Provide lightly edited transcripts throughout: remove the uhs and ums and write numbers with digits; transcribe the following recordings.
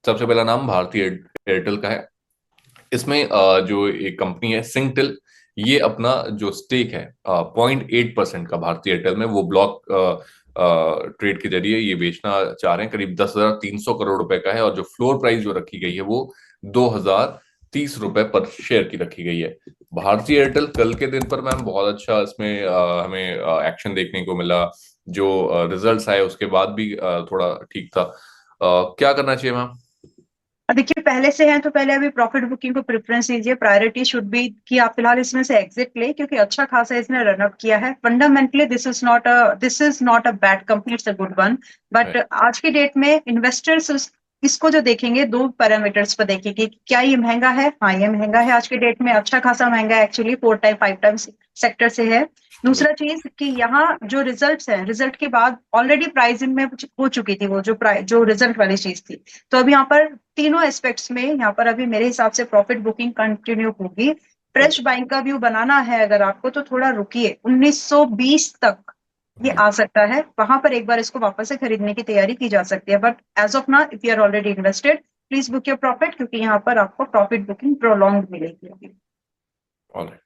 सबसे पहला नाम भारतीय एयरटेल का है। इसमें जो एक कंपनी है सिंगटेल, ये अपना जो स्टेक है 0.8% का भारतीय एयरटेल में, वो ब्लॉक ट्रेड के जरिए ये बेचना चाह रहे हैं। करीब 10,300 करोड़ रुपए का है और जो फ्लोर प्राइस जो रखी गई है वो 2,030 रुपए पर शेयर की रखी गई है। भारतीय एयरटेल कल के दिन पर मैम बहुत अच्छा इसमें हमें एक्शन देखने को मिला। जो रिजल्ट्स आए उसके बाद भी थोड़ा ठीक था। क्या करना चाहिए मैम? देखिए, पहले से हैं तो पहले अभी प्रॉफिट बुकिंग को प्रेफरेंस दीजिए। प्रायोरिटी शुड बी कि आप फिलहाल इसमें से एग्जिट ले, क्योंकि अच्छा खासा इसने रन अप किया है। Fundamentally this is not a bad company, it's a good one. But आज की डेट में इन्वेस्टर्स इसको जो देखेंगे, दो पैरामीटर्स पर देखेंगे कि क्या ये महंगा है। हाँ, ये महंगा है आज के डेट में, अच्छा खासा महंगा है एक्चुअली, 4 टाइम 5 टाइम्स सेक्टर से है। दूसरा चीज कि यहाँ जो रिजल्ट्स हैं, रिजल्ट के बाद ऑलरेडी प्राइसिंग में हो चुकी थी वो जो रिजल्ट वाली चीज थी। तो अब यहाँ पर तीनों एस्पेक्ट्स में यहाँ पर अभी मेरे हिसाब से प्रॉफिट बुकिंग कंटिन्यू होगी। फ्रेश बाइंग का व्यू बनाना है अगर आपको, तो थोड़ा रुकिए, 1920 तक ये आ सकता है। वहां पर एक बार इसको वापस से खरीदने की तैयारी की जा सकती है। But as of now, if you are already invested, please book your profit, क्योंकि यहाँ पर आपको प्रॉफिट बुकिंग प्रोलॉन्ग मिलेगी अभी। ऑलराइट,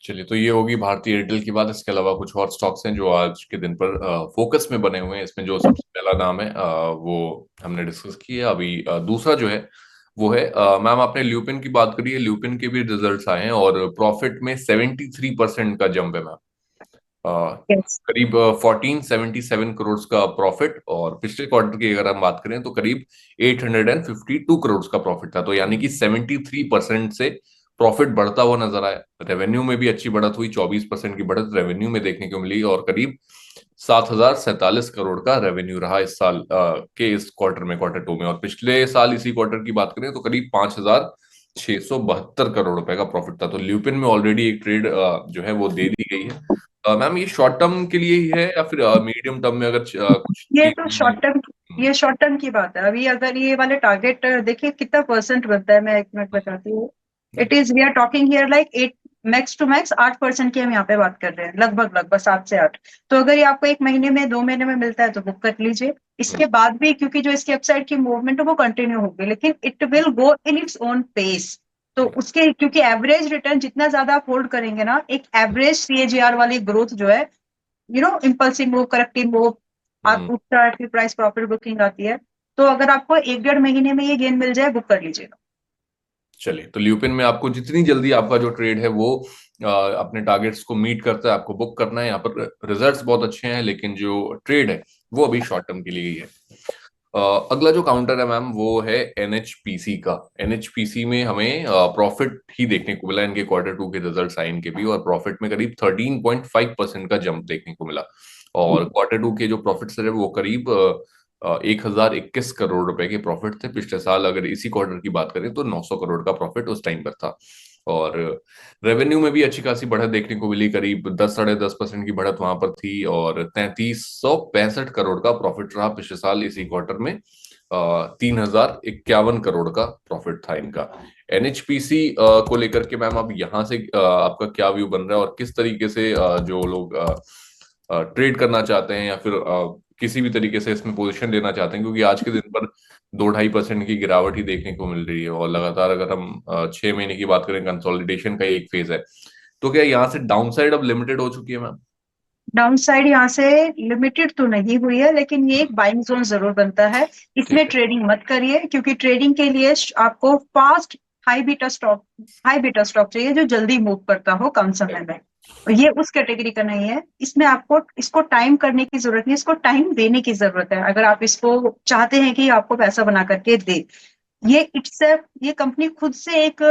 चलिए, तो ये होगी भारतीय एयरटेल की बात। इसके अलावा कुछ और स्टॉक्स हैं जो आज के दिन पर फोकस में बने हुए हैं। इसमें जो सबसे पहला नाम है वो हमने डिस्कस किया। अभी दूसरा जो है वो है मैम, आपने ल्यूपिन की बात करी है। ल्यूपिन के भी रिजल्ट्स आए हैं और प्रॉफिट में 73% का जंप है मैम। यस। करीब 1477 करोड़ का प्रॉफिट, और पिछले क्वार्टर की अगर हम बात करें तो करीब 852 करोड़ का प्रॉफिट था। तो यानी कि 73% से प्रॉफिट बढ़ता हुआ नजर आया। रेवेन्यू में भी अच्छी बढ़त हुई, 24% की बढ़त रेवेन्यू में देखने को मिली, और करीब 7,047 करोड़ का रेवेन्यू रहा इस साल के इस क्वार्टर में, क्वार्टर 2 में। और पिछले साल इसी क्वार्टर की बात करें तो करीब 5,672 करोड़ रुपए का प्रॉफिट था। तो ल्यूपिन में ऑलरेडी एक ट्रेड जो है वो दे दी गई है। मैम, ये शॉर्ट टर्म के लिए ही है या फिर मीडियम टर्म में अगर कुछ ये तो चीज शॉर्ट टर्म ये शॉर्ट टर्म की बात है। अभी अगर ये वाले टारगेट देखिए कितना परसेंट बनता है, मैं एक मिनट बताती हूँ। It is we are talking here like 8, max to max 8% की हम यहाँ पे बात कर रहे हैं, लगभग 7 से 8। तो अगर ये आपको 1 महीने में 2 महीने में मिलता है तो बुक कर लीजिए। इसके बाद भी, क्योंकि जो इसकी अपसाइड की मूवमेंट है वो कंटिन्यू होगी, लेकिन it will go in its own pace. तो उसके, क्योंकि एवरेज रिटर्न जितना ज्यादा आप होल्ड करेंगे ना, एक एवरेज सीएजीआर वाली ग्रोथ जो है, इम्पल्सिव मूव, करेक्टिव मूव, आप हम्म, उठता है, फिर प्राइस प्रॉफिट बुकिंग आती है। तो अगर आपको 1 डेढ़ महीने में ये गेन मिल जाए, बुक कर लीजिएगा। चलिए, तो ल्यूपिन में आपको जितनी जल्दी आपका जो ट्रेड है वो अपने टारगेट्स को मीट करता है, आपको बुक करना है। यहाँ पर रिजल्ट्स बहुत अच्छे हैं, लेकिन जो ट्रेड है वो अभी शॉर्ट टर्म के लिए ही है। अगला जो काउंटर है मैम वो है एनएचपीसी का। एनएचपीसी में हमें प्रॉफिट ही देखने को मिला। इनके क्वार्टर 2 के रिजल्ट्स आए इनके भी, और प्रॉफिट में करीब 13.5% का जंप देखने को मिला। और क्वार्टर 2 के जो प्रॉफिट्स रहे वो करीब 1,021 करोड़ रुपए के प्रॉफिट थे। पिछले साल अगर इसी क्वार्टर की बात करें तो 900 करोड़ का प्रॉफिट उस टाइम पर था। और रेवेन्यू में भी अच्छी खासी बढ़त देखने को मिली, करीब 10 साढ़े 10% की बढ़त वहां पर थी, और 3,365 करोड़ का प्रॉफिट रहा पिछले साल इसी क्वार्टर में। 3,051 करोड़ का प्रॉफिट था इनका। एनएचपीसी को लेकर के मैम, अब यहाँ से आपका क्या व्यू बन रहा है, और किस तरीके से जो लोग ट्रेड करना चाहते हैं या फिर किसी भी तरीके से इसमें पोजीशन लेना चाहते हैं, क्योंकि आज के दिन पर 2-2.5% की गिरावट ही देखने को मिल रही है, और लगातार अगर हम 6 महीने की बात करें, कंसोलिडेशन का एक फेज है। तो क्या यहाँ से डाउन साइड अब लिमिटेड हो चुकी है मैम? डाउन साइड यहाँ से लिमिटेड तो नहीं हुई है, लेकिन ये एक बाइंग जोन जरूर बनता है। इसमें ठीक है। ट्रेडिंग मत करिए, क्योंकि ट्रेडिंग के लिए आपको फास्ट हाई बीटा स्टॉक चाहिए, जो जल्दी मूव करता हो कम समय में। और ये उस कैटेगरी का नहीं है। इसमें आपको इसको टाइम करने की जरूरत नहीं, इसको टाइम देने की जरूरत है। अगर आप इसको चाहते हैं कि आपको पैसा बना करके दे, ये कंपनी खुद से एक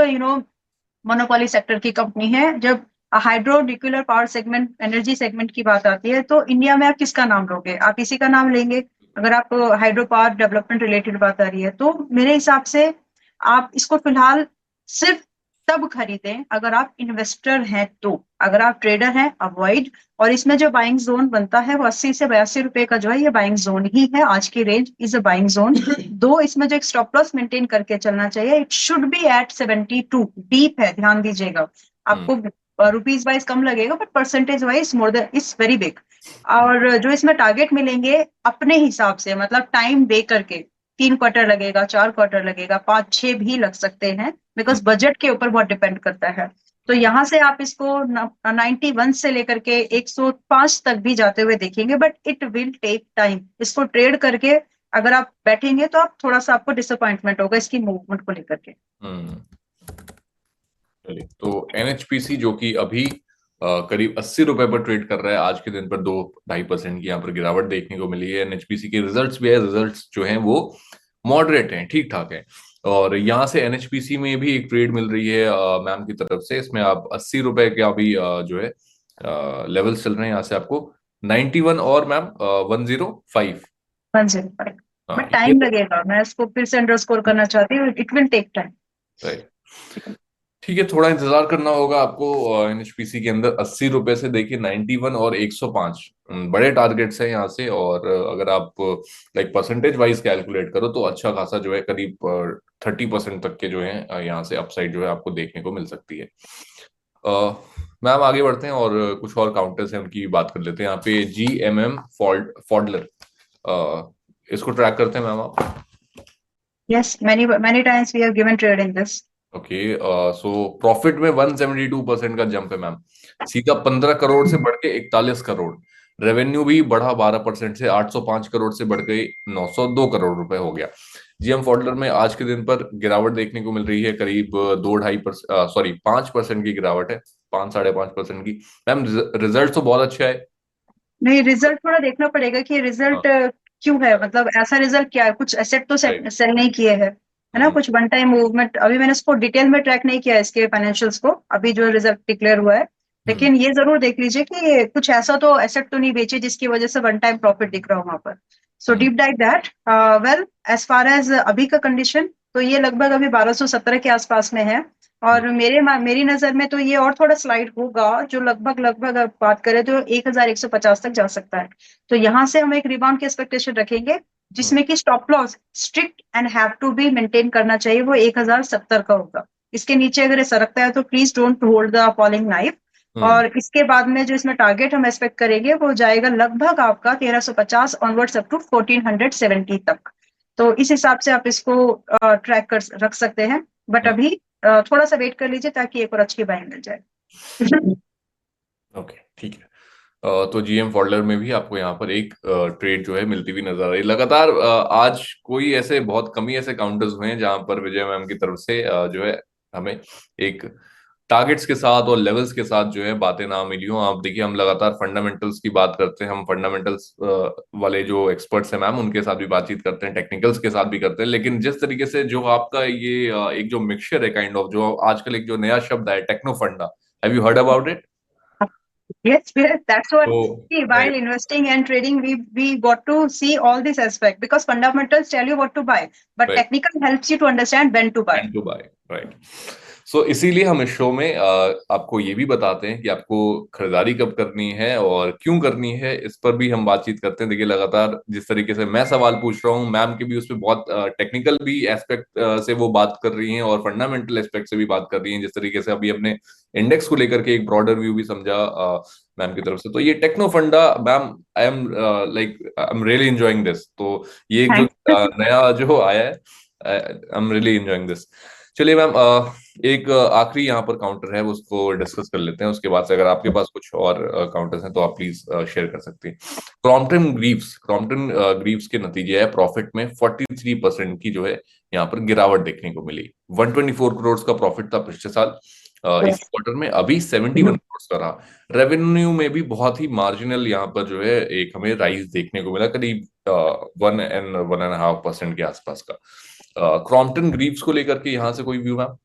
मोनोपोली सेक्टर की कंपनी है। जब hydro nuclear power segment, energy segment की बात आती है, तो इंडिया में आप किसका नाम लोगे? आप इसी का नाम लेंगे। अगर आप हाइड्रो पावर डेवलपमेंट रिलेटेड बात आ रही है, तो मेरे हिसाब से आप इसको फिलहाल सिर्फ तब खरीदें अगर आप इन्वेस्टर हैं। तो अगर आप ट्रेडर हैं, अवॉइड। और इसमें जो बाइंग जोन बनता है वो 80 से 82 रुपए का जो है, ये बाइंग जोन ही है। आज की range is a buying zone. दो इसमें जो एक स्टॉप लॉस मेंटेन करके चलना चाहिए, it should be at 72। Deep है, ध्यान दीजिएगा। हम्म, आपको रुपीज वाइज कम लगेगा, but percentage wise more than is very big. और जो इसमें टारगेट मिलेंगे अपने हिसाब से, मतलब टाइम दे करके, 3 क्वार्टर लगेगा, 4 क्वार्टर लगेगा, 5-6 भी लग सकते हैं, बिकॉज बजट के ऊपर बहुत डिपेंड करता है। तो यहाँ से आप इसको 91 से लेकर के 105 तक भी जाते हुए देखेंगे, but it will take time. इसको ट्रेड करके अगर आप बैठेंगे तो आप थोड़ा सा आपको डिसअपॉइंटमेंट होगा इसकी मूवमेंट को लेकर के। चलिए, तो एनएचपीसी जो कि अभी करीब 80 रुपए पर ट्रेड कर रहा है, आज के दिन पर 2-2.5% की यहाँ पर गिरावट देखने को मिली है। एनएचपीसी के रिजल्ट्स भी है, रिजल्ट्स जो हैं वो मॉडरेट हैं, ठीक ठाक है। और यहाँ से एनएचपीसी में भी एक ट्रेड मिल रही है मैम की तरफ से। इसमें आप 80 रुपए का भी जो है लेवल्स चल रहे हैं, यहाँ से आपको 91 और मैम 105। 105, हाँ, बट ये टाइम लगेगा, मैं इसको फिर से अंडरस्कोर करना चाहती हूँ, it will take time. Right, ठीक है, थोड़ा इंतजार करना होगा आपको। एनएचपीसी के अंदर 80 रुपए से देखिए 91 और 105 बड़े टारगेट्स हैं यहाँ से। और अगर आप लाइक परसेंटेज वाइज कैलकुलेट करो तो अच्छा खासा जो है करीब 30% तक के जो है यहाँ से अपसाइड जो है आपको देखने को मिल सकती है। मैम आगे बढ़ते हैं और कुछ और काउंटर्स हैं उनकी बात कर लेते हैं। यहाँ पे GMM फॉडलर, इसको ट्रैक करते हैं मैम आप? Yes, many times we have given trade in this. Okay, so profit में 172% का जंप है मैम, सीधा 15 करोड़ से बढ़ के 41 करोड़। रेवेन्यू भी बढ़ा 12% से 805 करोड़ से बढ़ के 902 करोड़ रुपए हो गया। जीएम फॉडलर में आज के दिन पर गिरावट देखने को मिल रही है, करीब 2-2.5%, सॉरी 5% की गिरावट है, 5-5.5% की। मैम रिजल्ट तो बहुत अच्छा है। नहीं, रिजल्ट थोड़ा देखना पड़ेगा कि हाँ, रिजल्ट क्यों है, मतलब ऐसा रिजल्ट क्या है, कुछ एसेट तो राइट। सेल नहीं किए हैं, है ना, कुछ वन टाइम मूवमेंट। अभी मैंने इसको डिटेल में ट्रैक नहीं किया इसके फाइनेंशियल्स को, अभी जो रिजल्ट डिक्लेयर हुआ है, लेकिन ये जरूर देख लीजिए कि कुछ ऐसा तो एसेट तो नहीं बेचे जिसकी वजह से वन टाइम प्रॉफिट दिख रहा हो वहां पर। So deep dive that, well as far as अभी का कंडीशन, तो ये लगभग अभी 1217 के आसपास में है। और मेरी नजर में तो ये और थोड़ा स्लाइड होगा, जो लगभग अब बात करें तो 1150 तक जा सकता है। तो यहाँ से हम एक रिबाउंड की एक्सपेक्टेशन रखेंगे, जिसमें कि stop loss strict and have to be maintain करना चाहिए, वो 1070 का होगा। इसके नीचे अगर ये सरकता है तो please don't hold the falling knife. और इसके बाद में जो इसमें टारगेट हम एक्सपेक्ट करेंगे वो जाएगा लगभग आपका 1350 ऑनवर्ड्स अप टू 1470 तक। तो इस हिसाब से आप इसको ट्रैक कर रख सकते हैं, बट अभी थोड़ा सा वेट कर लीजिए ताकि एक और अच्छी बाइंग मिल जाए। ओके, ठीक है। तो जीएम फॉडलर में भी आपको यहाँ पर एक ट्रेड जो है मिलती हुई नजर आ रही है लगातार। आज कोई ऐसे बहुत कम ही ऐसे काउंटर्स हुए हैं जहां पर विजय मैम की तरफ से जो है हमें एक टारगेट्स के साथ और लेवल्स के साथ जो है बातें ना मिली हो। आप देखिए, हम लगातार फंडामेंटल्स की बात करते हैं, हम फंडामेंटल्स वाले जो एक्सपर्ट्स हैं मैम उनके साथ भी बातचीत करते हैं, टेक्निकल्स के साथ भी करते हैं, लेकिन जिस तरीके से जो आपका ये एक जो मिक्सचर है काइंड ऑफ, जो आजकल एक जो नया शब्द है टेक्नो फंडा, have you heard about it? Yes, yes, that's what. तो See, while investing and trading, we got to see all this aspect, because fundamentals tell you what to buy, but right, technical helps you to understand when to buy. And to buy, right. So इसीलिए हम इस show में आपको ये भी बताते हैं कि आपको खरीदारी कब करनी है और क्यों करनी है, इस पर भी हम बातचीत करते हैं। देखिए, लगातार जिस तरीके से मैं सवाल पूछ रहा हूँ, मैम के भी उस पर बहुत टेक्निकल भी एस्पेक्ट से वो बात कर रही हैं और फंडामेंटल एस्पेक्ट से भी बात कर रही हैं। जिस तरीके से अभी अपने इंडेक्स को लेकर के एक ब्रॉडर व्यू भी समझा मैम की तरफ से, तो ये टेक्नो फंडा ma'am, I am like I am really enjoying this. तो ये एक जो Thank you. नया जो आया है, I am really enjoying this. चलिए मैम, एक आखिरी यहाँ पर काउंटर है, उसको डिस्कस कर लेते हैं। उसके बाद से अगर आपके पास कुछ और काउंटर्स हैं तो आप प्लीज शेयर कर सकते हैं। क्रॉम्पटन ग्रीव्स के नतीजे है, प्रॉफिट में 43% की जो है यहाँ पर गिरावट देखने को मिली। 124 करोड़ का प्रॉफिट था पिछले साल, इसी क्वार्टर में अभी 71 करोड़ का रहा। रेवेन्यू में भी बहुत ही मार्जिनल यहाँ पर जो है एक हमें राइज देखने को मिला, करीब 1.5% के आसपास का। क्रॉम्पटन ग्रीव्स को लेकर के यहाँ से कोई व्यू मैम?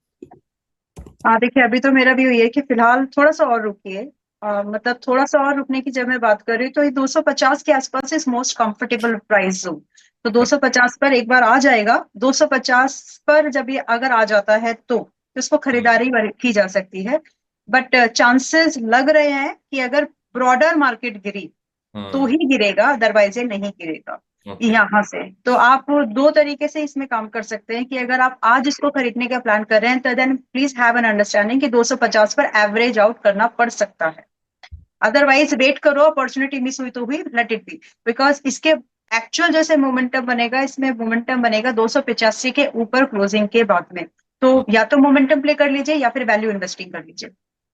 हाँ, देखिए, अभी तो मेरा व्यू ये है कि फिलहाल थोड़ा सा और रुकिए। मतलब थोड़ा सा और रुकने की जब मैं बात कर रही हूँ तो ये 250 के आसपास is most comfortable price zone. तो 250 पर एक बार आ जाएगा, 250 पर जब ये अगर आ जाता है तो इसको खरीदारी की जा सकती है। बट चांसेस लग रहे हैं कि अगर ब्रॉडर मार्केट गिरी तो ही गिरेगा, अदरवाइज ये नहीं गिरेगा। यहाँ से तो आप दो तरीके से इसमें काम कर सकते हैं कि अगर आप आज इसको खरीदने का प्लान कर रहे हैं तो then please have an understanding कि 250 पर एवरेज आउट करना पड़ सकता है। अदरवाइज वेट करो, अपॉर्चुनिटी मिस हुई तो हुई, लेट इट बी, बिकॉज इसके एक्चुअल जैसे मोमेंटम बनेगा, इसमें मोमेंटम बनेगा 285 के ऊपर क्लोजिंग के बाद में। तो या तो मोमेंटम प्ले कर लीजिए या फिर वैल्यू इन्वेस्टिंग कर लीजिए।